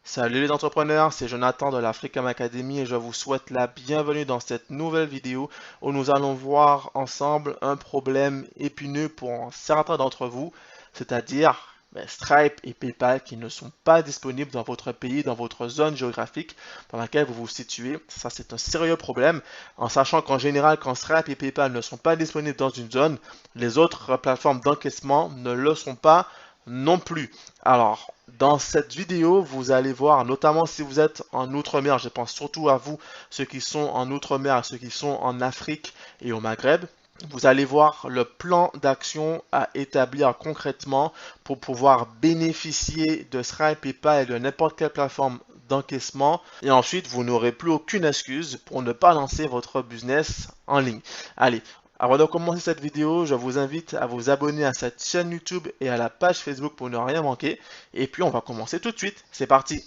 Salut les entrepreneurs, c'est Jonathan de la Freecom Academy et je vous souhaite la bienvenue dans cette nouvelle vidéo où nous allons voir ensemble un problème épineux pour certains d'entre vous, c'est-à-dire Stripe et PayPal qui ne sont pas disponibles dans votre pays, dans votre zone géographique dans laquelle vous vous situez. Ça, c'est un sérieux problème, en sachant qu'en général, quand Stripe et PayPal ne sont pas disponibles dans une zone, les autres plateformes d'encaissement ne le sont pas non plus. Alors, dans cette vidéo, vous allez voir, notamment si vous êtes en Outre-mer, je pense surtout à vous, ceux qui sont en Outre-mer, ceux qui sont en Afrique et au Maghreb, vous allez voir le plan d'action à établir concrètement pour pouvoir bénéficier de Stripe, PayPal et de n'importe quelle plateforme d'encaissement. Et ensuite, vous n'aurez plus aucune excuse pour ne pas lancer votre business en ligne. Allez, avant de commencer cette vidéo, je vous invite à vous abonner à cette chaîne YouTube et à la page Facebook pour ne rien manquer. Et puis on va commencer tout de suite. C'est parti!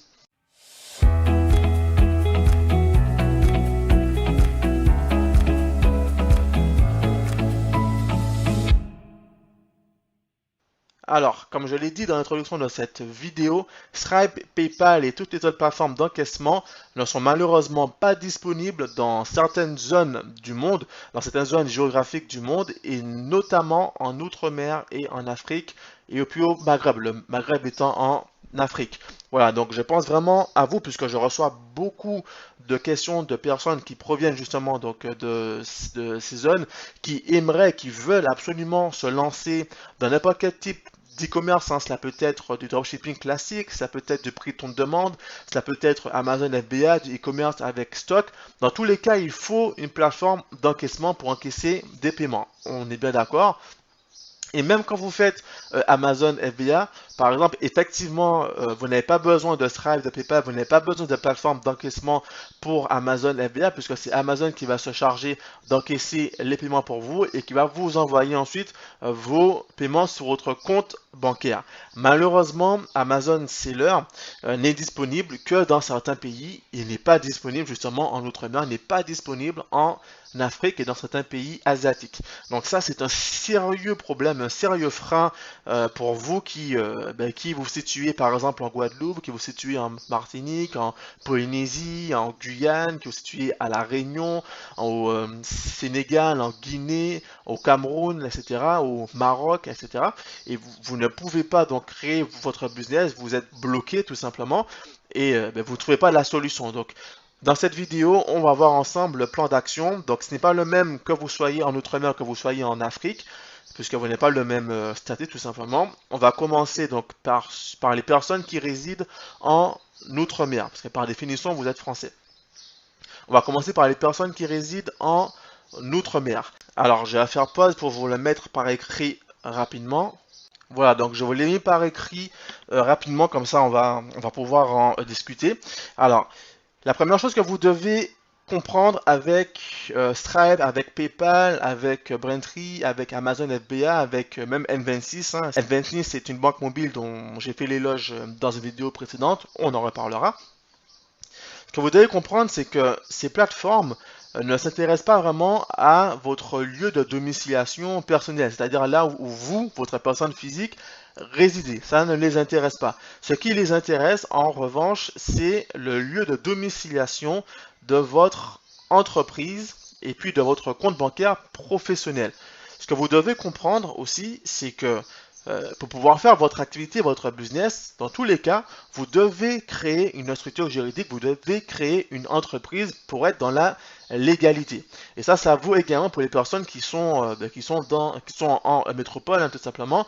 Alors, comme je l'ai dit dans l'introduction de cette vidéo, Stripe, PayPal et toutes les autres plateformes d'encaissement ne sont malheureusement pas disponibles dans certaines zones du monde, dans certaines zones géographiques du monde, et notamment en Outre-mer et en Afrique et au plus haut Maghreb, le Maghreb étant en Afrique. Voilà, donc je pense vraiment à vous puisque je reçois beaucoup de questions de personnes qui proviennent justement de ces zones, qui aimeraient, qui veulent absolument se lancer dans n'importe quel type d'e-commerce, hein. Cela peut être du dropshipping classique, ça peut être du prix de demande, ça peut être Amazon FBA, du e-commerce avec stock. Dans tous les cas, il faut une plateforme d'encaissement pour encaisser des paiements. On est bien d'accord? Et même quand vous faites Amazon FBA, par exemple, effectivement, vous n'avez pas besoin de Stripe, de PayPal, vous n'avez pas besoin de plateforme d'encaissement pour Amazon FBA, puisque c'est Amazon qui va se charger d'encaisser les paiements pour vous et qui va vous envoyer ensuite vos paiements sur votre compte bancaire. Malheureusement, Amazon Seller n'est disponible que dans certains pays. Il n'est pas disponible justement en Outre-mer, il n'est pas disponible en Afrique et dans certains pays asiatiques. Donc ça, c'est un sérieux problème, un sérieux frein pour vous qui vous situez par exemple en Guadeloupe, qui vous situez en Martinique, en Polynésie, en Guyane, qui vous situez à La Réunion, au Sénégal, en Guinée, au Cameroun, etc., au Maroc, etc. Et vous ne pouvez pas donc créer votre business, vous êtes bloqué tout simplement et vous ne trouvez pas la solution. Donc dans cette vidéo, on va voir ensemble le plan d'action. Donc, ce n'est pas le même que vous soyez en Outre-mer, que vous soyez en Afrique, puisque vous n'avez pas le même statut tout simplement. On va commencer donc par les personnes qui résident en Outre-mer, parce que par définition, vous êtes français. On va commencer par les personnes qui résident en Outre-mer. Alors, je vais faire pause pour vous le mettre par écrit rapidement. Voilà, donc je vous l'ai mis par écrit rapidement, comme ça on va pouvoir en discuter. Alors, la première chose que vous devez comprendre avec Stripe, avec PayPal, avec Braintree, avec Amazon FBA, avec même N26. Hein. N26, c'est une banque mobile dont j'ai fait l'éloge dans une vidéo précédente. On en reparlera. Ce que vous devez comprendre, c'est que ces plateformes ne s'intéressent pas vraiment à votre lieu de domiciliation personnelle, c'est-à-dire là où vous, votre personne physique, résidez. Ça ne les intéresse pas. Ce qui les intéresse, en revanche, c'est le lieu de domiciliation de votre entreprise et puis de votre compte bancaire professionnel. Ce que vous devez comprendre aussi, c'est que pour pouvoir faire votre activité, votre business, dans tous les cas, vous devez créer une structure juridique, vous devez créer une entreprise pour être dans la légalité. Et ça vaut également pour les personnes qui sont en métropole, hein, tout simplement.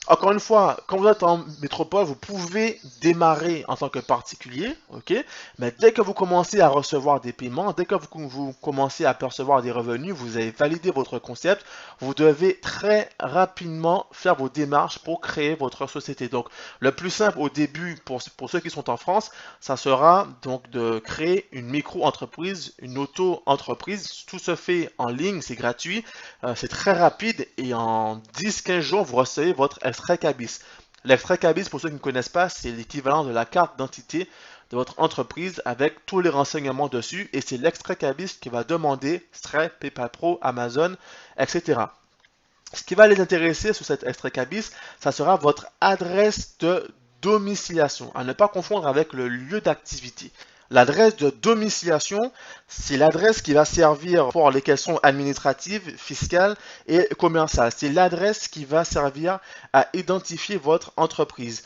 Encore une fois, quand vous êtes en métropole, vous pouvez démarrer en tant que particulier, ok? Mais dès que vous commencez à recevoir des paiements, dès que vous commencez à percevoir des revenus, vous avez validé votre concept, vous devez très rapidement faire vos démarches pour créer votre société. Donc, le plus simple au début pour ceux qui sont en France, ça sera donc de créer une micro-entreprise, une auto-entreprise. Tout se fait en ligne, c'est gratuit, c'est très rapide et en 10-15 jours, vous recevez votre extrait CABIS. L'extrait CABIS, pour ceux qui ne connaissent pas, c'est l'équivalent de la carte d'identité de votre entreprise avec tous les renseignements dessus et c'est l'extrait CABIS qui va demander Stripe, PayPal Pro, Amazon, etc. Ce qui va les intéresser sur cet extrait CABIS, ça sera votre adresse de domiciliation, à ne pas confondre avec le lieu d'activité. L'adresse de domiciliation, c'est l'adresse qui va servir pour les questions administratives, fiscales et commerciales. C'est l'adresse qui va servir à identifier votre entreprise.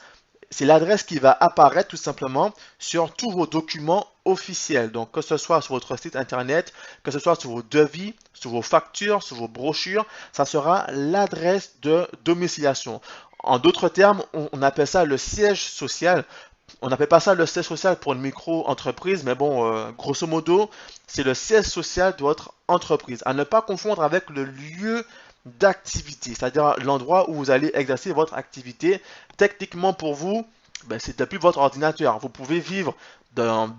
C'est l'adresse qui va apparaître tout simplement sur tous vos documents officiels. Donc, que ce soit sur votre site internet, que ce soit sur vos devis, sur vos factures, sur vos brochures, ça sera l'adresse de domiciliation. En d'autres termes, on appelle ça le siège social. On n'appelle pas ça le siège social pour une micro-entreprise, mais bon, grosso modo, c'est le siège social de votre entreprise. À ne pas confondre avec le lieu d'activité, c'est-à-dire l'endroit où vous allez exercer votre activité. Techniquement pour vous, c'est depuis votre ordinateur. Vous pouvez vivre dans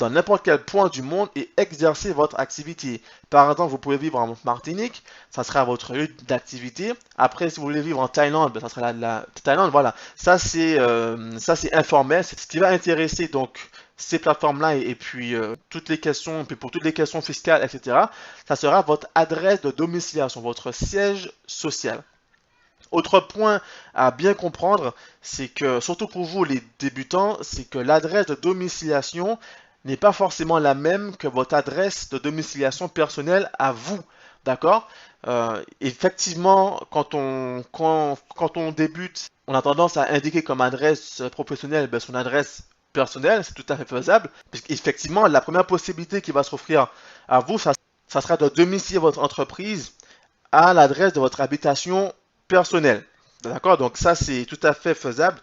n'importe quel point du monde et exercer votre activité. Par exemple, vous pouvez vivre en Martinique, ça sera votre lieu d'activité. Après, si vous voulez vivre en Thaïlande, ça sera la Thaïlande. Voilà, ça c'est informel. C'est ce qui va intéresser donc ces plateformes-là et puis toutes les questions, puis pour toutes les questions fiscales, etc. Ça sera votre adresse de domiciliation, votre siège social. Autre point à bien comprendre, c'est que, surtout pour vous les débutants, c'est que l'adresse de domiciliation n'est pas forcément la même que votre adresse de domiciliation personnelle à vous. D'accord? Effectivement, quand on débute, on a tendance à indiquer comme adresse professionnelle son adresse personnelle, c'est tout à fait faisable. Puisqu'effectivement, la première possibilité qui va s'offrir à vous, ça sera de domicilier votre entreprise à l'adresse de votre habitation personnelle. D'accord? Donc ça, c'est tout à fait faisable.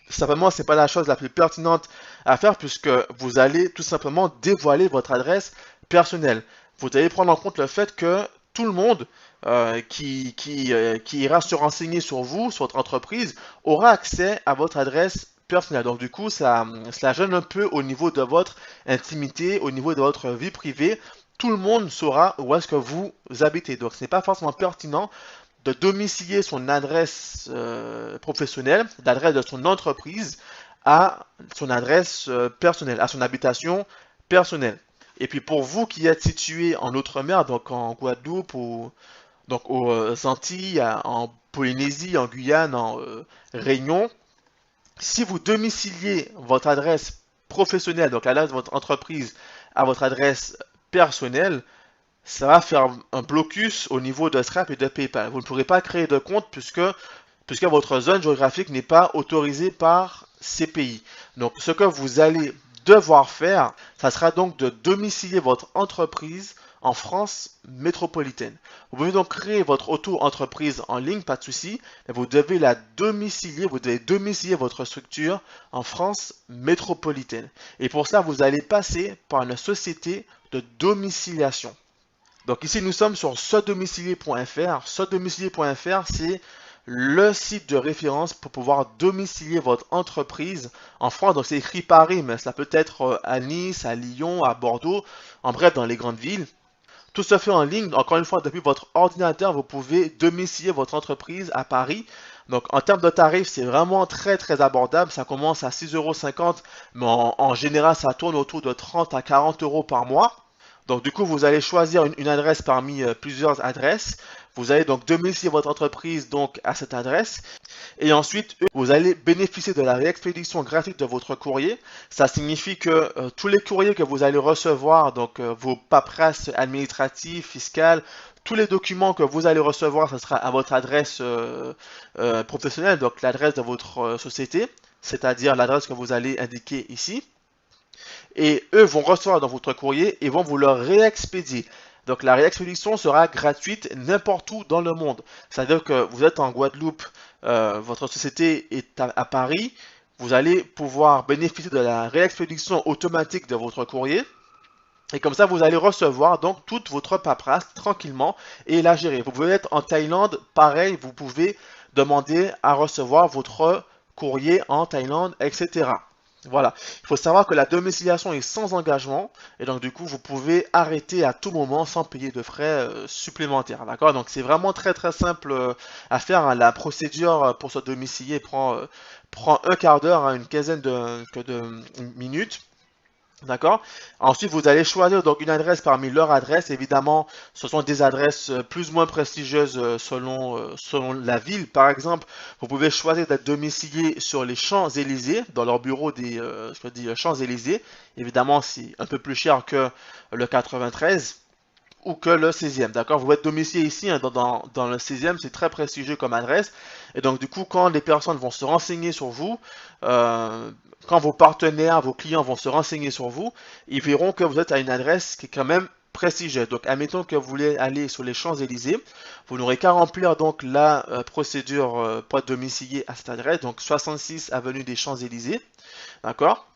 Simplement, ce n'est pas la chose la plus pertinente à faire puisque vous allez tout simplement dévoiler votre adresse personnelle. Vous allez prendre en compte le fait que tout le monde qui ira se renseigner sur vous, sur votre entreprise, aura accès à votre adresse personnelle. Donc du coup, cela gêne un peu au niveau de votre intimité, au niveau de votre vie privée. Tout le monde saura où est-ce que vous habitez. Donc ce n'est pas forcément pertinent de domicilier son adresse professionnelle, l'adresse de son entreprise, à son adresse personnelle, à son habitation personnelle. Et puis pour vous qui êtes situé en Outre-mer, donc en Guadeloupe, donc aux Antilles, en Polynésie, en Guyane, en Réunion, si vous domiciliez votre adresse professionnelle, donc l'adresse de votre entreprise, à votre adresse personnelle, ça va faire un blocus au niveau de Stripe et de PayPal. Vous ne pourrez pas créer de compte puisque votre zone géographique n'est pas autorisée par ces pays. Donc, ce que vous allez devoir faire, ça sera donc de domicilier votre entreprise en France métropolitaine. Vous pouvez donc créer votre auto-entreprise en ligne, pas de souci, mais vous devez la domicilier, vous devez domicilier votre structure en France métropolitaine. Et pour ça, vous allez passer par une société de domiciliation. Donc ici, nous sommes sur sedomicilier.fr. Sedomicilier.fr, c'est le site de référence pour pouvoir domicilier votre entreprise en France. Donc c'est écrit Paris, mais cela peut être à Nice, à Lyon, à Bordeaux, en bref, dans les grandes villes. Tout se fait en ligne. Encore une fois, depuis votre ordinateur, vous pouvez domicilier votre entreprise à Paris. Donc en termes de tarifs, c'est vraiment très très abordable. Ça commence à 6,50 €, mais en général, ça tourne autour de 30 à 40 € par mois. Donc du coup, vous allez choisir une adresse parmi plusieurs adresses. Vous allez donc domicilier votre entreprise donc à cette adresse. Et ensuite, vous allez bénéficier de la réexpédition gratuite de votre courrier. Ça signifie que tous les courriers que vous allez recevoir, donc vos paperasses administratives, fiscales, tous les documents que vous allez recevoir, ce sera à votre adresse professionnelle, donc l'adresse de votre société, c'est-à-dire l'adresse que vous allez indiquer ici. Et eux vont recevoir dans votre courrier et vont vous le réexpédier. Donc la réexpédition sera gratuite n'importe où dans le monde. C'est-à-dire que vous êtes en Guadeloupe, votre société est à Paris, vous allez pouvoir bénéficier de la réexpédition automatique de votre courrier. Et comme ça, vous allez recevoir donc toute votre paperasse tranquillement et la gérer. Vous pouvez être en Thaïlande, pareil, vous pouvez demander à recevoir votre courrier en Thaïlande, etc. Voilà, il faut savoir que la domiciliation est sans engagement et donc du coup vous pouvez arrêter à tout moment sans payer de frais supplémentaires, d'accord? Donc c'est vraiment très très simple à faire, hein. La procédure pour se domicilier prend un quart d'heure à une quinzaine de minutes. D'accord? Ensuite, vous allez choisir donc une adresse parmi leurs adresses. Évidemment, ce sont des adresses plus ou moins prestigieuses selon la ville. Par exemple, vous pouvez choisir d'être domicilié sur les Champs-Élysées, dans leur bureau je dis Champs-Élysées. Évidemment, c'est un peu plus cher que le 93 ou que le 16e, d'accord? Vous êtes domicilié ici, hein, dans le 16e, c'est très prestigieux comme adresse. Et donc, du coup, quand les personnes vont se renseigner sur vous, euh, quand vos partenaires, vos clients vont se renseigner sur vous, ils verront que vous êtes à une adresse qui est quand même prestigieuse. Donc, admettons que vous voulez aller sur les Champs-Élysées, vous n'aurez qu'à remplir donc la procédure pour être domicilié à cette adresse, donc 66 avenue des Champs-Élysées, d'accord?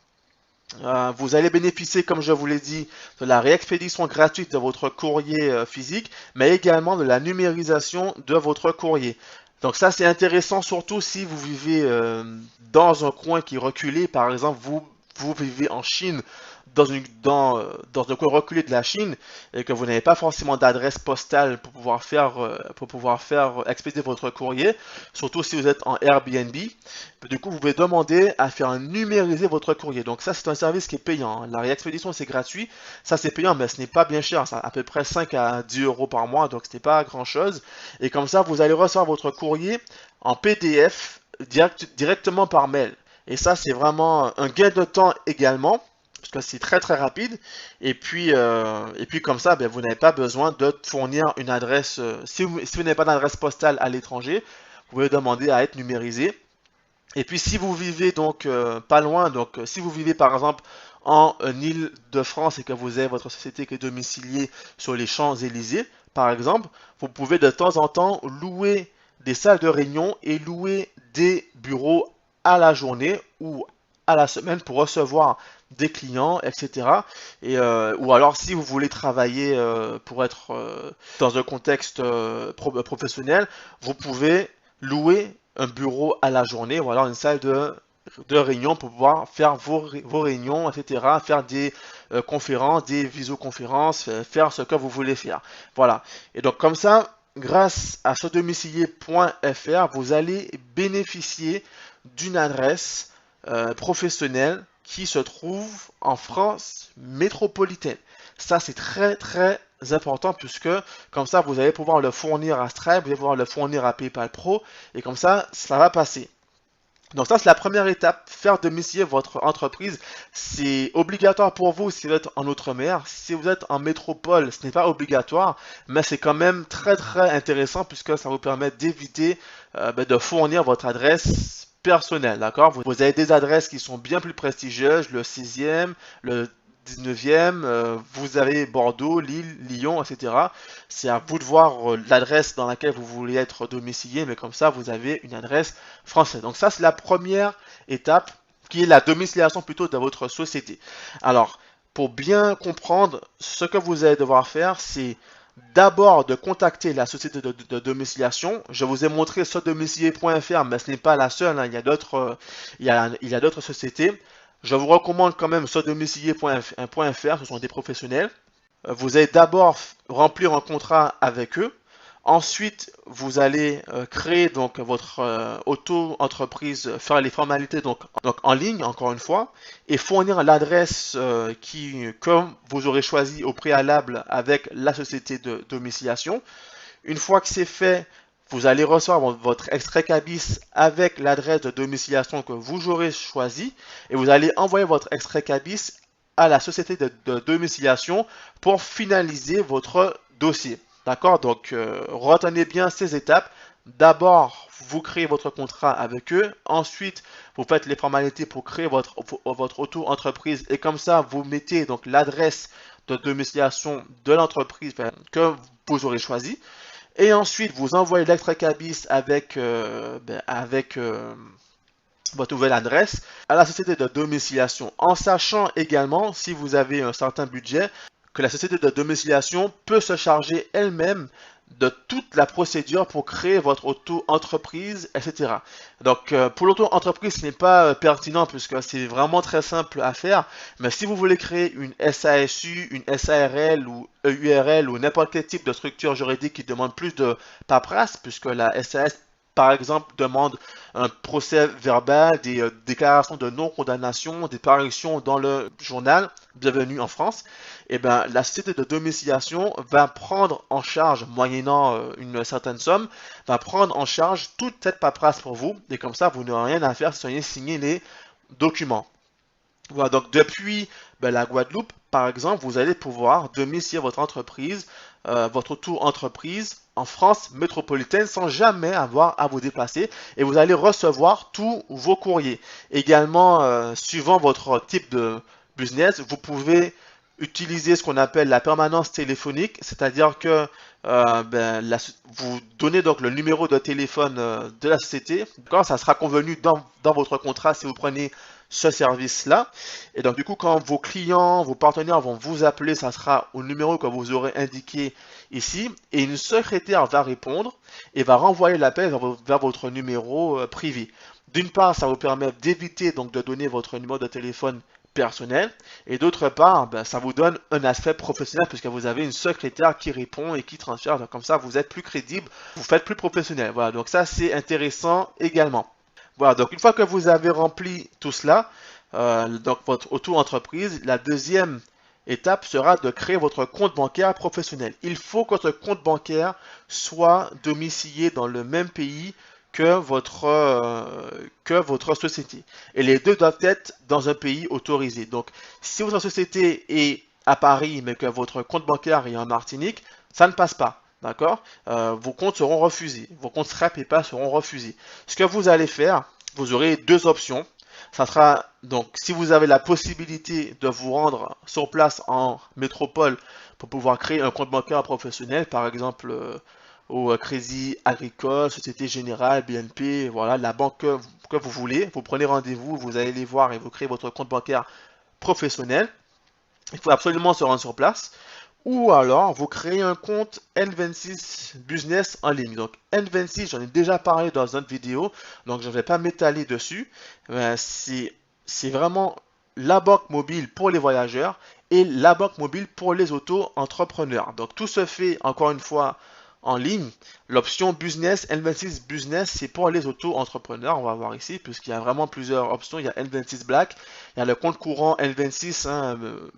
Vous allez bénéficier, comme je vous l'ai dit, de la réexpédition gratuite de votre courrier physique, mais également de la numérisation de votre courrier. Donc ça, c'est intéressant, surtout si vous vivez dans un coin qui est reculé. Par exemple, vous vivez en Chine, dans un coin reculé de la Chine, et que vous n'avez pas forcément d'adresse postale pour pouvoir faire expédier votre courrier, surtout si vous êtes en Airbnb. Du coup, vous pouvez demander à faire numériser votre courrier. Donc ça, c'est un service qui est payant, hein. La réexpédition, c'est gratuit. Ça, c'est payant, mais ce n'est pas bien cher. Ça à peu près 5 à 10 euros par mois, donc ce n'est pas grand-chose. Et comme ça, vous allez recevoir votre courrier en PDF directement par mail. Et ça, c'est vraiment un gain de temps également, parce que c'est très très rapide. Et puis comme ça, ben, vous n'avez pas besoin de fournir une adresse. Si vous n'avez pas d'adresse postale à l'étranger, vous pouvez demander à être numérisé. Et puis si vous vivez donc pas loin, donc si vous vivez par exemple en Île-de-France et que vous avez votre société qui est domiciliée sur les Champs-Élysées, par exemple, vous pouvez de temps en temps louer des salles de réunion et louer des bureaux à la journée ou à la semaine pour recevoir des clients, etc. Ou alors si vous voulez travailler pour être dans un contexte professionnel, vous pouvez louer un bureau à la journée ou alors une salle de réunion pour pouvoir faire vos réunions, etc., faire des conférences, des visioconférences, faire ce que vous voulez faire. Voilà. Et donc comme ça, grâce à ce domicilier.fr, vous allez bénéficier d'une adresse professionnelle qui se trouve en France métropolitaine. Ça, c'est très très important puisque comme ça, vous allez pouvoir le fournir à Stripe, vous allez pouvoir le fournir à PayPal Pro et comme ça va passer. Donc ça, c'est la première étape, faire domicilier votre entreprise. C'est obligatoire pour vous si vous êtes en Outre-mer. Si vous êtes en métropole, ce n'est pas obligatoire, mais c'est quand même très très intéressant puisque ça vous permet d'éviter de fournir votre adresse personnelle, d'accord? Vous avez des adresses qui sont bien plus prestigieuses, le 6e, le 19e, vous avez Bordeaux, Lille, Lyon, etc. C'est à vous de voir l'adresse dans laquelle vous voulez être domicilié, mais comme ça, vous avez une adresse française. Donc ça, c'est la première étape qui est la domiciliation plutôt de votre société. Alors, pour bien comprendre, ce que vous allez devoir faire, c'est d'abord de contacter la société de domiciliation. Je vous ai montré ce domicilier.fr, mais ce n'est pas la seule, hein. Il y a d'autres sociétés. Je vous recommande quand même ce domicilier.fr, ce sont des professionnels. Vous allez d'abord remplir un contrat avec eux. Ensuite, vous allez créer donc votre auto-entreprise, faire les formalités donc en ligne, encore une fois, et fournir l'adresse que vous aurez choisi au préalable avec la société de domiciliation. Une fois que c'est fait, vous allez recevoir votre extrait CABIS avec l'adresse de domiciliation que vous aurez choisi et vous allez envoyer votre extrait CABIS à la société de domiciliation pour finaliser votre dossier. D'accord? Donc, retenez bien ces étapes. D'abord, vous créez votre contrat avec eux. Ensuite, vous faites les formalités pour créer votre auto-entreprise. Et comme ça, vous mettez donc l'adresse de domiciliation de l'entreprise que vous aurez choisi. Et ensuite, vous envoyez l'extrait CABIS avec votre nouvelle adresse à la société de domiciliation, en sachant également, si vous avez un certain budget, que la société de domiciliation peut se charger elle-même de toute la procédure pour créer votre auto-entreprise, etc. Donc, pour l'auto-entreprise, ce n'est pas pertinent puisque c'est vraiment très simple à faire. Mais si vous voulez créer une SASU, une SARL ou EURL ou n'importe quel type de structure juridique qui demande plus de paperasse, puisque la SAS par exemple, demande un procès verbal, des déclarations de non-condamnation, des parutions dans le journal Bienvenue en France, et ben, la société de domiciliation va prendre en charge, moyennant une certaine somme, va prendre en charge toute cette paperasse pour vous, et comme ça, vous n'aurez rien à faire si vous avez signé les documents. Voilà, donc depuis la Guadeloupe, par exemple, vous allez pouvoir domicilier votre entreprise, votre auto-entreprise en France métropolitaine sans jamais avoir à vous déplacer et vous allez recevoir tous vos courriers. Également, suivant votre type de business, vous pouvez utiliser ce qu'on appelle la permanence téléphonique, c'est-à-dire que vous donnez donc le numéro de téléphone de la société. Ça sera convenu dans votre contrat si vous prenez ce service-là. Et donc, du coup, quand vos clients, vos partenaires vont vous appeler, ça sera au numéro que vous aurez indiqué ici. Et une secrétaire va répondre et va renvoyer l'appel vers votre numéro privé. D'une part, ça vous permet d'éviter donc de donner votre numéro de téléphone personnel et d'autre part, ça vous donne un aspect professionnel puisque vous avez une secrétaire qui répond et qui transfère. Donc, comme ça, vous êtes plus crédible, vous faites plus professionnel. Voilà, donc ça, c'est intéressant également. Voilà, donc une fois que vous avez rempli tout cela, donc votre auto-entreprise, la deuxième étape sera de créer votre compte bancaire professionnel. Il faut que votre compte bancaire soit domicilié dans le même pays que votre société. Et les deux doivent être dans un pays autorisé. Donc, si votre société est à Paris, mais que votre compte bancaire est en Martinique, ça ne passe pas. D'accord? Vos comptes seront refusés. Vos comptes Stripe et PayPal seront refusés. Ce que vous allez faire, vous aurez deux options. Ça sera donc si vous avez la possibilité de vous rendre sur place en métropole pour pouvoir créer un compte bancaire professionnel, par exemple au Crédit Agricole, Société Générale, BNP, voilà, la banque que vous voulez. Vous prenez rendez-vous, vous allez les voir et vous créez votre compte bancaire professionnel. Il faut absolument se rendre sur place. Ou alors, vous créez un compte N26 Business en ligne. Donc, N26, j'en ai déjà parlé dans une vidéo, donc je ne vais pas m'étaler dessus. C'est vraiment la banque mobile pour les voyageurs et la banque mobile pour les auto-entrepreneurs. Donc, tout se fait, encore une fois, en ligne. L'option Business, N26 Business, c'est pour les auto-entrepreneurs. On va voir ici, puisqu'il y a vraiment plusieurs options. Il y a N26 Black, il y a le compte courant N26.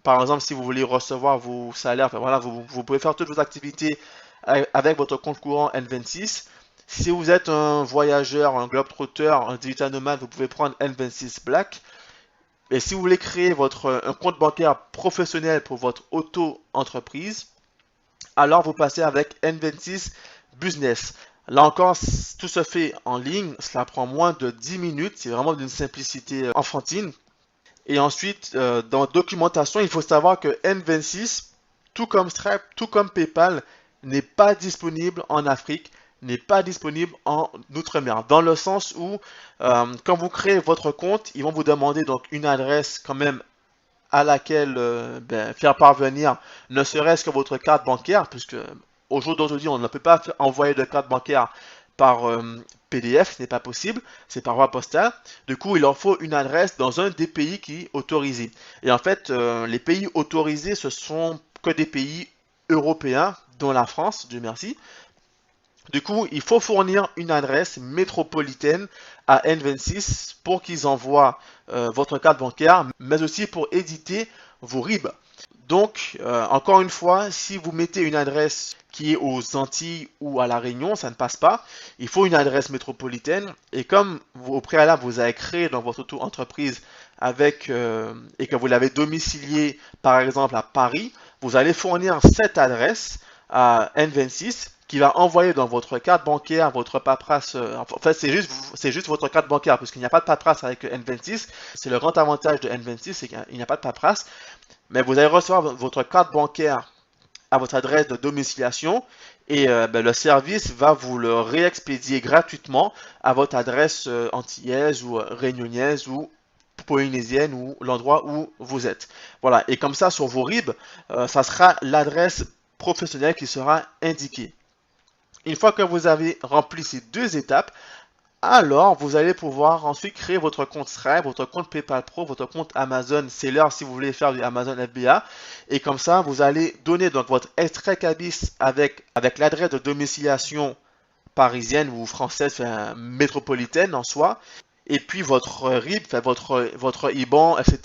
Par exemple, si vous voulez recevoir vos salaires, voilà, vous pouvez faire toutes vos activités avec votre compte courant N26. Si vous êtes un voyageur, un globetrotter, un digital nomade, vous pouvez prendre N26 Black. Et si vous voulez créer un compte bancaire professionnel pour votre auto-entreprise, alors vous passez avec N26 Business. Là encore, tout se fait en ligne, cela prend moins de 10 minutes, c'est vraiment d'une simplicité enfantine. Et ensuite, dans documentation, il faut savoir que N26, tout comme Stripe, tout comme PayPal, n'est pas disponible en Afrique, n'est pas disponible en Outre-mer. Dans le sens où, quand vous créez votre compte, ils vont vous demander donc une adresse quand même à laquelle faire parvenir ne serait-ce que votre carte bancaire, puisque au jour d'aujourd'hui, on ne peut pas envoyer de carte bancaire par PDF, ce n'est pas possible, c'est par voie postale. Du coup, il leur faut une adresse dans un des pays qui est autorisé. Et en fait, les pays autorisés, ce sont que des pays européens, dont la France, Dieu merci. Du coup, il faut fournir une adresse métropolitaine à N26 pour qu'ils envoient votre carte bancaire, mais aussi pour éditer vos RIB. Donc, encore une fois, si vous mettez une adresse qui est aux Antilles ou à La Réunion, ça ne passe pas. Il faut une adresse métropolitaine. Et comme au préalable, vous avez créé dans votre auto-entreprise et que vous l'avez domicilié, par exemple, à Paris, vous allez fournir cette adresse à N26 qui va envoyer dans votre carte bancaire, votre paperasse. En fait, c'est juste votre carte bancaire, puisqu'il n'y a pas de paperasse avec N26. C'est le grand avantage de N26, c'est qu'il n'y a pas de paperasse. Mais vous allez recevoir votre carte bancaire à votre adresse de domiciliation et le service va vous le réexpédier gratuitement à votre adresse antillaise ou réunionnaise ou polynésienne ou l'endroit où vous êtes. Voilà, et comme ça sur vos RIB, ça sera l'adresse professionnelle qui sera indiquée. Une fois que vous avez rempli ces deux étapes, alors vous allez pouvoir ensuite créer votre compte Stripe, votre compte PayPal Pro, votre compte Amazon Seller si vous voulez faire du Amazon FBA. Et comme ça, vous allez donner donc votre extrait cabis avec l'adresse de domiciliation parisienne ou française, enfin, métropolitaine en soi, et puis votre RIB, enfin, votre IBAN, etc.,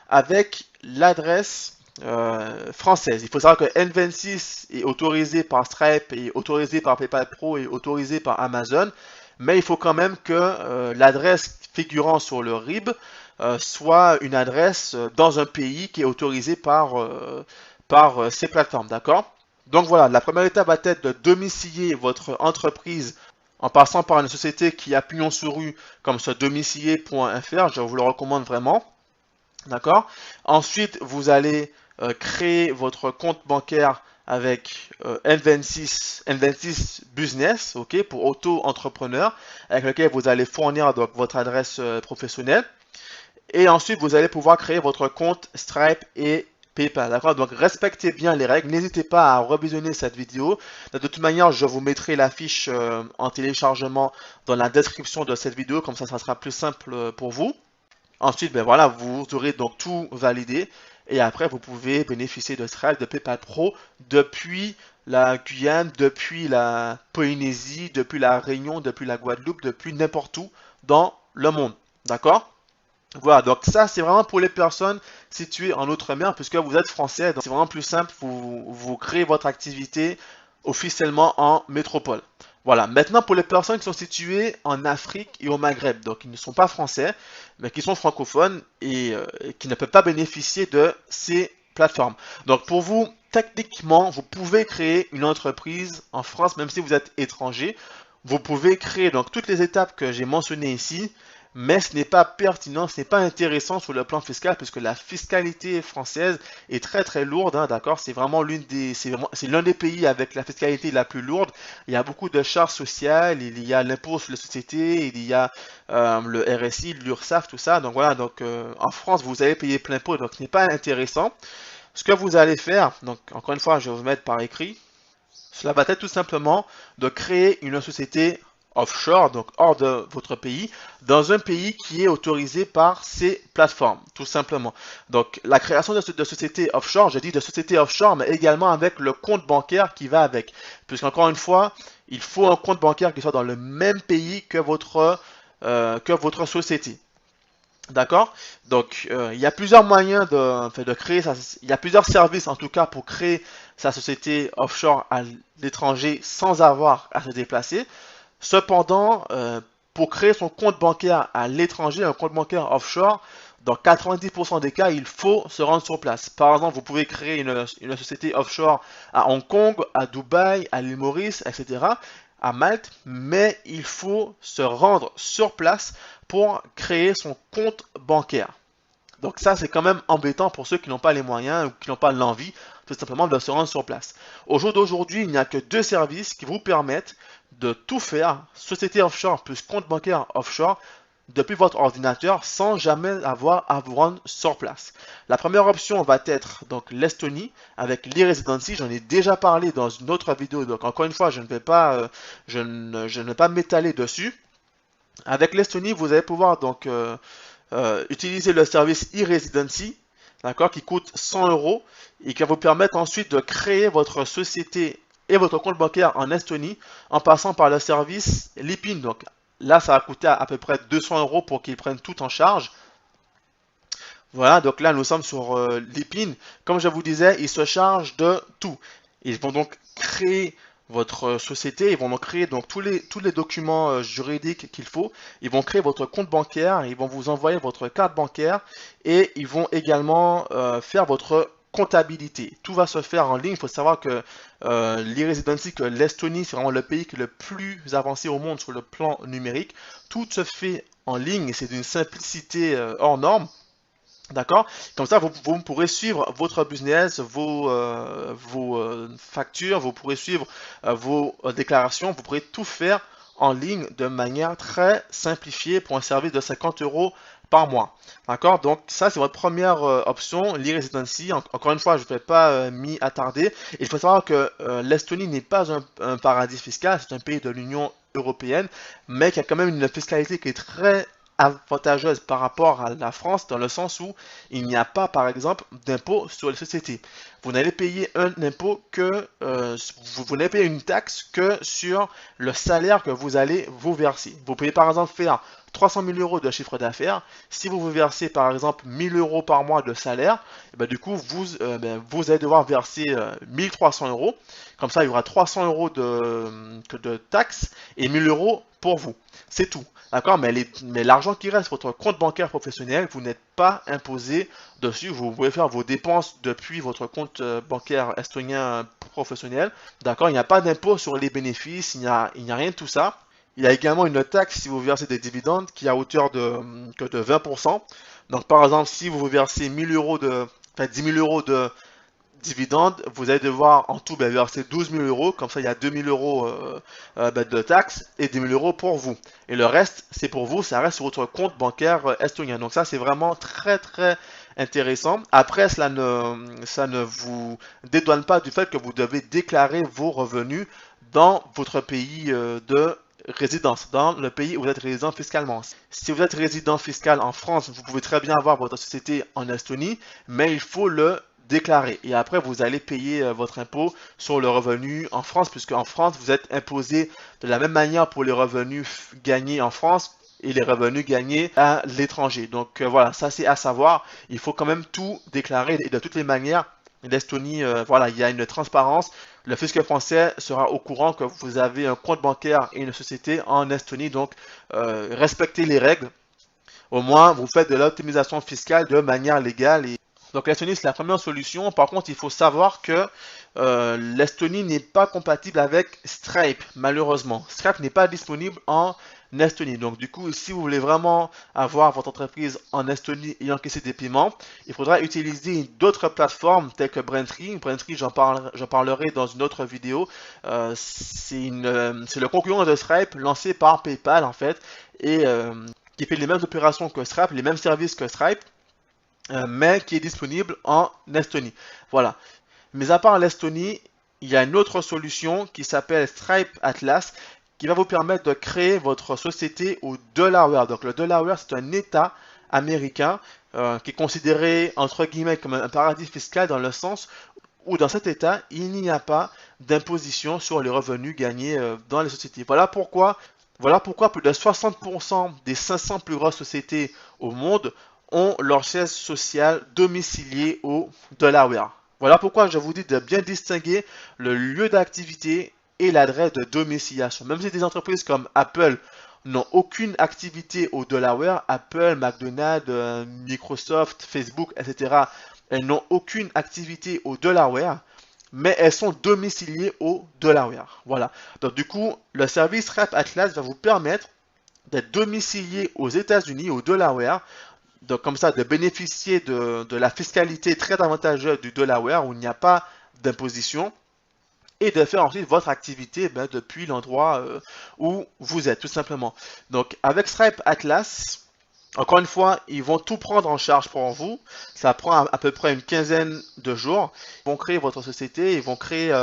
avec l'adresse française. Il faut savoir que N26 est autorisé par Stripe, est autorisé par PayPal Pro, et autorisé par Amazon, mais il faut quand même que l'adresse figurant sur le RIB soit une adresse dans un pays qui est autorisé par ces plateformes, d'accord? Donc voilà, la première étape va être de domicilier votre entreprise en passant par une société qui a pignon sur rue comme ce domicilier.fr, je vous le recommande vraiment, d'accord? Ensuite, vous allez créer votre compte bancaire avec N26 Business, ok, pour auto-entrepreneur, avec lequel vous allez fournir donc votre adresse professionnelle. Et ensuite, vous allez pouvoir créer votre compte Stripe et PayPal, d'accord? Donc, respectez bien les règles. N'hésitez pas à revisionner cette vidéo. De toute manière, je vous mettrai la fiche en téléchargement dans la description de cette vidéo. Comme ça sera plus simple pour vous. Ensuite, ben voilà, vous aurez donc tout validé. Et après, vous pouvez bénéficier de Stripe, de PayPal Pro depuis la Guyane, depuis la Polynésie, depuis la Réunion, depuis la Guadeloupe, depuis n'importe où dans le monde. D'accord? Voilà, donc ça c'est vraiment pour les personnes situées en Outre-mer, puisque vous êtes français, donc c'est vraiment plus simple, vous créez votre activité officiellement en métropole. Voilà, maintenant pour les personnes qui sont situées en Afrique et au Maghreb, donc ils ne sont pas français, mais qui sont francophones et qui ne peuvent pas bénéficier de ces plateformes. Donc pour vous, techniquement, vous pouvez créer une entreprise en France, même si vous êtes étranger. Vous pouvez créer donc toutes les étapes que j'ai mentionnées ici, mais ce n'est pas pertinent, ce n'est pas intéressant sur le plan fiscal, puisque la fiscalité française est très très lourde, hein, d'accord? C'est vraiment c'est l'un des pays avec la fiscalité la plus lourde. Il y a beaucoup de charges sociales, il y a l'impôt sur les sociétés, il y a le RSI, l'URSSAF, tout ça. Donc voilà, donc en France, vous allez payer plein pot, donc ce n'est pas intéressant. Ce que vous allez faire, donc encore une fois, je vais vous mettre par écrit. Cela va être tout simplement de créer une société offshore, donc hors de votre pays, dans un pays qui est autorisé par ces plateformes, tout simplement. Donc la création de société offshore, je dis de société offshore, mais également avec le compte bancaire qui va avec. Puisqu'encore une fois, il faut un compte bancaire qui soit dans le même pays que votre société. D'accord? Donc, il y a plusieurs moyens de créer il y a plusieurs services en tout cas pour créer sa société offshore à l'étranger sans avoir à se déplacer. Cependant, pour créer son compte bancaire à l'étranger, un compte bancaire offshore, dans 90% des cas, il faut se rendre sur place. Par exemple, vous pouvez créer une société offshore à Hong Kong, à Dubaï, à l'île Maurice, etc., à Malte, mais il faut se rendre sur place pour créer son compte bancaire. Donc ça, c'est quand même embêtant pour ceux qui n'ont pas les moyens ou qui n'ont pas l'envie, tout simplement, de se rendre sur place. Au jour d'aujourd'hui, il n'y a que deux services qui vous permettent de tout faire, société offshore plus compte bancaire offshore, depuis votre ordinateur sans jamais avoir à vous rendre sur place. La première option va être donc l'Estonie avec l'e-residency. J'en ai déjà parlé dans une autre vidéo, donc encore une fois, je ne vais pas m'étaler dessus. Avec l'Estonie, vous allez pouvoir donc utiliser le service e-residency, d'accord, qui coûte 100 € et qui va vous permettre ensuite de créer votre société et votre compte bancaire en Estonie en passant par le service Lipin. Donc là, ça va coûter à peu près 200 € pour qu'ils prennent tout en charge. Voilà, donc là, nous sommes sur Lipin. Comme je vous disais, ils se chargent de tout. Ils vont donc créer votre société, ils vont donc créer donc tous les documents juridiques qu'il faut. Ils vont créer votre compte bancaire, ils vont vous envoyer votre carte bancaire et ils vont également faire votre comptabilité. Tout va se faire en ligne. Il faut savoir que l'e-residency, que l'Estonie, c'est vraiment le pays qui est le plus avancé au monde sur le plan numérique. Tout se fait en ligne et c'est d'une simplicité hors norme. D'accord? Comme ça, vous pourrez suivre votre business, vos factures, vous pourrez suivre vos déclarations, vous pourrez tout faire en ligne de manière très simplifiée pour un service de 50 € par mois. D'accord? Donc ça, c'est votre première option, l'e-residency. Encore une fois, je ne vais pas m'y attarder. Et il faut savoir que l'Estonie n'est pas un paradis fiscal, c'est un pays de l'Union européenne, mais qui a quand même une fiscalité qui est très avantageuse par rapport à la France dans le sens où il n'y a pas, par exemple, d'impôt sur les sociétés. Vous n'allez payer un impôt que, vous n'allez payer une taxe que sur le salaire que vous allez vous verser. Vous pouvez par exemple faire 300 000 euros de chiffre d'affaires. Si vous vous versez par exemple 1000 euros par mois de salaire, et ben, du coup vous allez devoir verser 1300 euros. Comme ça, il y aura 300 euros de taxes et 1000 euros pour vous. C'est tout. D'accord, mais l'argent qui reste sur votre compte bancaire professionnel, vous n'êtes pas imposé dessus. Vous pouvez faire vos dépenses depuis votre compte bancaire estonien professionnel. D'accord, il n'y a pas d'impôt sur les bénéfices, il n'y a rien de tout ça. Il y a également une taxe si vous versez des dividendes qui est à hauteur que de 20%. Donc par exemple, si vous versez 1000 euros enfin 10 000 euros de dividendes, vous allez devoir en tout verser 12 000 euros. Comme ça, il y a 2 000 euros de taxes et 10 000 euros pour vous. Et le reste, c'est pour vous, ça reste sur votre compte bancaire estonien. Donc ça, c'est vraiment très très intéressant. Après, ça ne vous dédouane pas du fait que vous devez déclarer vos revenus dans votre pays de résidence, dans le pays où vous êtes résident fiscalement. Si vous êtes résident fiscal en France, vous pouvez très bien avoir votre société en Estonie, mais il faut le déclarer. Et après, vous allez payer votre impôt sur le revenu en France, puisque en France, vous êtes imposé de la même manière pour les revenus gagnés en France et les revenus gagnés à l'étranger. Donc voilà, ça c'est à savoir. Il faut quand même tout déclarer et de toutes les manières. L'Estonie, voilà, il y a une transparence. Le fisc français sera au courant que vous avez un compte bancaire et une société en Estonie. Donc, respectez les règles. Au moins, vous faites de l'optimisation fiscale de manière légale. Donc, l'Estonie, c'est la première solution. Par contre, il faut savoir que l'Estonie n'est pas compatible avec Stripe, malheureusement. Stripe n'est pas disponible en Estonie. Donc, du coup, si vous voulez vraiment avoir votre entreprise en Estonie et encaisser des paiements, il faudra utiliser d'autres plateformes telles que Braintree. Braintree, j'en parlerai dans une autre vidéo. C'est le concurrent de Stripe lancé par PayPal, en fait, et qui fait les mêmes opérations que Stripe, les mêmes services que Stripe, mais qui est disponible en Estonie. Voilà. Mais à part l'Estonie, il y a une autre solution qui s'appelle Stripe Atlas qui va vous permettre de créer votre société au Delaware. Donc le Delaware, c'est un État américain qui est considéré entre guillemets comme un paradis fiscal dans le sens où dans cet État, il n'y a pas d'imposition sur les revenus gagnés dans les sociétés. Voilà pourquoi plus de 60% des 500 plus grosses sociétés au monde ont leur siège social domicilié au Delaware. Voilà pourquoi je vous dis de bien distinguer le lieu d'activité et l'adresse de domiciliation. Même si des entreprises comme Apple n'ont aucune activité au Delaware, Apple, McDonald's, Microsoft, Facebook, etc., elles n'ont aucune activité au Delaware, mais elles sont domiciliées au Delaware. Voilà. Donc du coup, le service Stripe Atlas va vous permettre d'être domicilié aux États-Unis, au Delaware, donc comme ça de bénéficier de la fiscalité très avantageuse du Delaware où il n'y a pas d'imposition et de faire ensuite votre activité depuis l'endroit où vous êtes tout simplement. Donc avec Stripe Atlas, encore une fois, ils vont tout prendre en charge pour vous. Ça prend à peu près une quinzaine de jours. Ils vont créer votre société, ils vont créer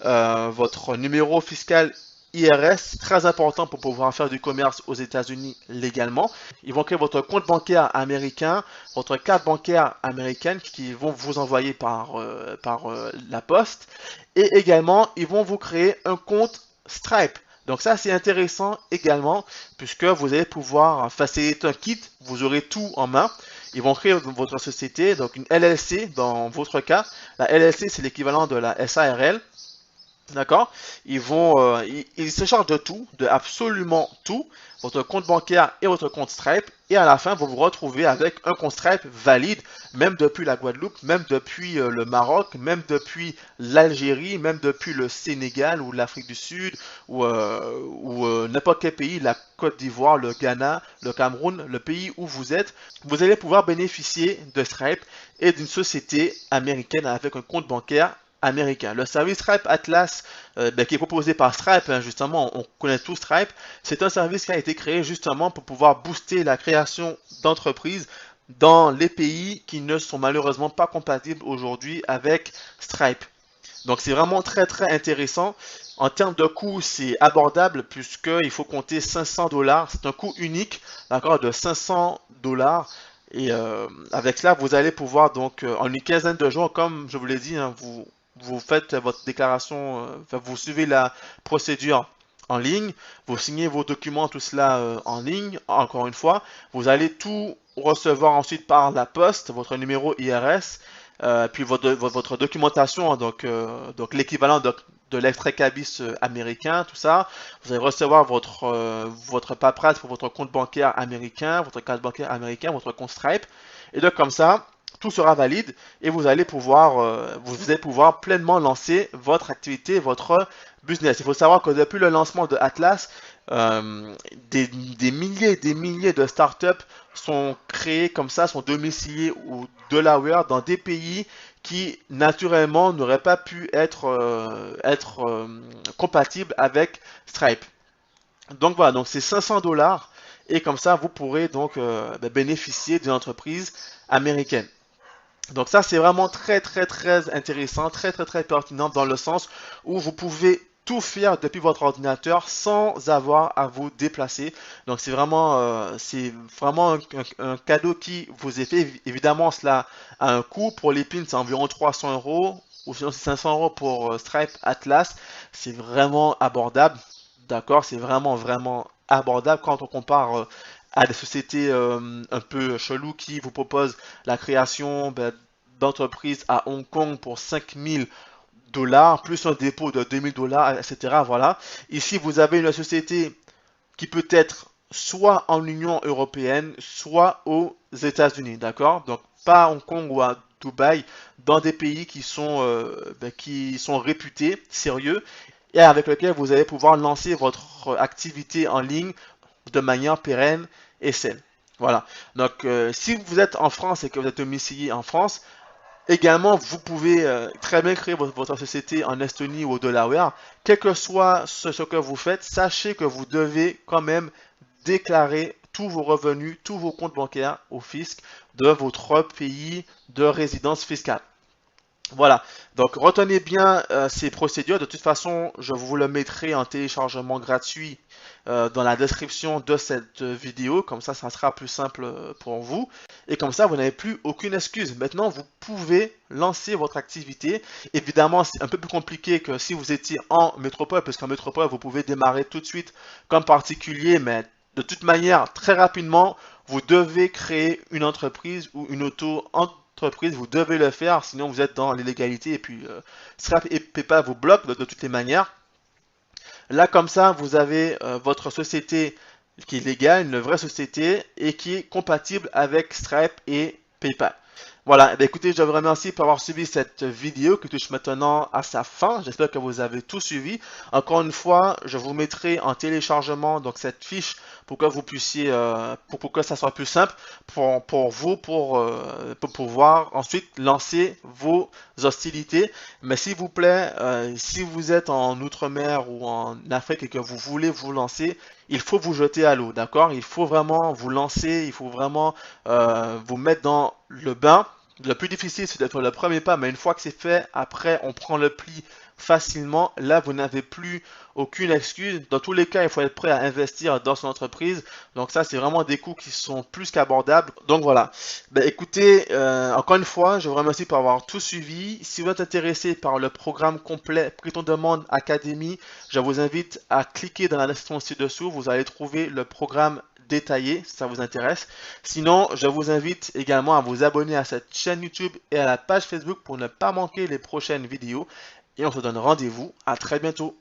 votre numéro fiscal IRS, très important pour pouvoir faire du commerce aux États-Unis légalement. Ils vont créer votre compte bancaire américain, votre carte bancaire américaine qu'ils vont vous envoyer par la poste. Et également, ils vont vous créer un compte Stripe. Donc ça, c'est intéressant également, puisque vous allez pouvoir faciliter un kit, vous aurez tout en main. Ils vont créer votre société, donc une LLC dans votre cas. La LLC, c'est l'équivalent de la SARL. D'accord? Ils se chargent de tout, de absolument tout, votre compte bancaire et votre compte Stripe, et à la fin, vous vous retrouvez avec un compte Stripe valide, même depuis la Guadeloupe, même depuis le Maroc, même depuis l'Algérie, même depuis le Sénégal ou l'Afrique du Sud, ou n'importe quel pays, la Côte d'Ivoire, le Ghana, le Cameroun, le pays où vous êtes, vous allez pouvoir bénéficier de Stripe et d'une société américaine avec un compte bancaire américain. Le service Stripe Atlas qui est proposé par Stripe, justement, on connaît tout Stripe, c'est un service qui a été créé justement pour pouvoir booster la création d'entreprises dans les pays qui ne sont malheureusement pas compatibles aujourd'hui avec Stripe. Donc c'est vraiment très intéressant. En termes de coût, c'est abordable puisqu'il faut compter 500 dollars. C'est un coût unique, d'accord, de 500 dollars. Et avec cela, vous allez pouvoir donc en une quinzaine de jours, comme je vous l'ai dit, hein, vous faites votre déclaration, enfin, vous suivez la procédure en ligne, vous signez vos documents, tout cela en ligne, encore une fois, vous allez tout recevoir ensuite par la poste, votre numéro IRS, puis votre documentation, hein, donc l'équivalent de l'extrait cabis américain, tout ça. Vous allez recevoir votre paperasse pour votre compte bancaire américain, votre carte bancaire américain, votre compte Stripe. Et donc comme ça, tout sera valide et vous allez pouvoir pleinement lancer votre activité, votre business. Il faut savoir que depuis le lancement de Atlas, des milliers et des milliers de startups sont créées comme ça, sont domiciliées au Delaware dans des pays qui naturellement n'auraient pas pu être compatibles avec Stripe. Donc voilà, donc c'est 500 dollars et comme ça vous pourrez donc bénéficier d'une entreprise américaine. Donc ça, c'est vraiment très intéressant, très pertinent dans le sens où vous pouvez tout faire depuis votre ordinateur sans avoir à vous déplacer. Donc c'est vraiment un cadeau qui vous est fait. Évidemment, cela a un coût. Pour les pins, c'est environ 300 euros ou sinon c'est 500 euros pour Stripe Atlas. C'est vraiment abordable. D'accord, c'est vraiment abordable quand on compare à des sociétés un peu chelou qui vous proposent la création d'entreprises à Hong Kong pour 5000 dollars, plus un dépôt de 2000 dollars, etc. Voilà. Ici, vous avez une société qui peut être soit en Union européenne, soit aux États-Unis. D'accord? Donc, pas à Hong Kong ou à Dubaï, dans des pays qui sont réputés, sérieux, et avec lesquels vous allez pouvoir lancer votre activité en ligne de manière pérenne et saine. Voilà. Donc, si vous êtes en France et que vous êtes domicilié en France, également, vous pouvez très bien créer votre société en Estonie ou au Delaware. Quel que soit ce que vous faites, sachez que vous devez quand même déclarer tous vos revenus, tous vos comptes bancaires au fisc de votre pays de résidence fiscale. Voilà, donc retenez bien ces procédures. De toute façon, je vous le mettrai en téléchargement gratuit dans la description de cette vidéo. Comme ça sera plus simple pour vous. Et comme ça, vous n'avez plus aucune excuse. Maintenant, vous pouvez lancer votre activité. Évidemment, c'est un peu plus compliqué que si vous étiez en métropole, parce qu'en métropole, vous pouvez démarrer tout de suite comme particulier, mais de toute manière, très rapidement, vous devez créer une entreprise ou une auto-entreprise, vous devez le faire, sinon vous êtes dans l'illégalité et puis Stripe et PayPal vous bloquent de toutes les manières. Là, comme ça, vous avez votre société qui est légale, une vraie société et qui est compatible avec Stripe et PayPal. Voilà, eh bien, écoutez, je vous remercie pour avoir suivi cette vidéo qui touche maintenant à sa fin. J'espère que vous avez tout suivi. Encore une fois, je vous mettrai en téléchargement donc cette fiche pour que vous puissiez, pour que ça soit plus simple pour vous, pour pouvoir ensuite lancer vos hostilités. Mais s'il vous plaît, si vous êtes en Outre-mer ou en Afrique et que vous voulez vous lancer, il faut vous jeter à l'eau, d'accord? Il faut vraiment vous lancer, il faut vraiment vous mettre dans le bain. Le plus difficile, c'est d'être le premier pas, mais une fois que c'est fait, après, on prend le pli facilement. Là, vous n'avez plus aucune excuse. Dans tous les cas, il faut être prêt à investir dans son entreprise. Donc ça, c'est vraiment des coûts qui sont plus qu'abordables. Donc voilà. Ben, écoutez, encore une fois, je vous remercie pour avoir tout suivi. Si vous êtes intéressé par le programme complet Python Demande Academy, je vous invite à cliquer dans la description ci-dessous. Vous allez trouver le programme détaillé si ça vous intéresse. Sinon, je vous invite également à vous abonner à cette chaîne YouTube et à la page Facebook pour ne pas manquer les prochaines vidéos. Et on se donne rendez-vous à très bientôt.